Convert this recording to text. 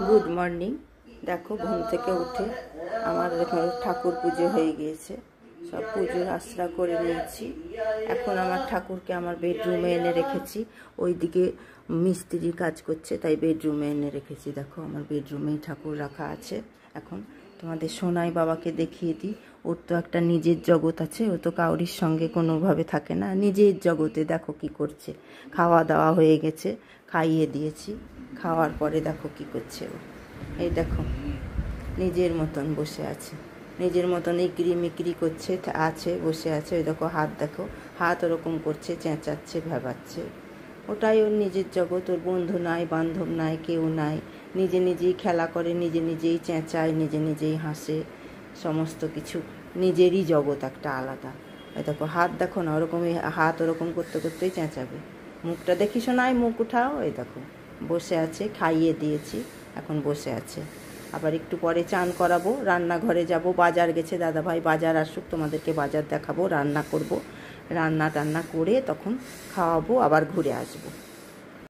Good morning. দেখো ঘুম থেকে উঠে আমার ঠাকুর পুজো হয়ে গিয়েছে, সব পুজোর আশ্রা করে নিয়েছি। এখন আমার ঠাকুরকে আমার বেডরুমে এনে রেখেছি, ওইদিকে মিস্ত্রি কাজ করছে তাই বেডরুমে এনে রেখেছি। দেখো আমার বেডরুমেই ঠাকুর রাখা আছে। এখন তোমাদের সোনাই বাবাকে দেখিয়ে দিই। ওর তো একটা নিজের জগৎ আছে, ও তো কাউরির সঙ্গে কোনোভাবে থাকে না, নিজের জগতে। দেখো কি করছে, খাওয়া দাওয়া হয়ে গেছে, খাইয়ে দিয়েছি। খাওয়ার পরে দেখো কি করছে ও, এই দেখো নিজের মতন বসে আছে, নিজের মতন ইকরি মিকরি করছে আছে, বসে আছে। ওই দেখো হাত, দেখো হাত ওরকম করছে, চেঁচাচ্ছে, ভেবাচ্ছে। ওটাই ওর নিজের জগৎ। ওর বন্ধু নাই, বান্ধব নাই, কেউ নাই। নিজে নিজেই খেলা করে, নিজে নিজেই চেঁচায়, নিজে নিজেই হাসে, সমস্ত কিছু নিজেরই জগৎ একটা আলাদা। ওই দেখো হাত, দেখো না ওরকমই হাত ওরকম করতে করতেই চেঁচাবে। মুখটা দেখি শোনায়, মুখ উঠাও। এই দেখো বসে আছে, খাইয়ে দিয়েছি, এখন বসে আছে। আবার একটু পরে চান করাবো, রান্নাঘরে যাব। বাজার গেছে দাদাভাই, বাজার আসুক তোমাদেরকে বাজার দেখাবো, রান্না করব, রান্না টান্না করে তখন খাওয়াবো, আবার ঘুরে আসবো।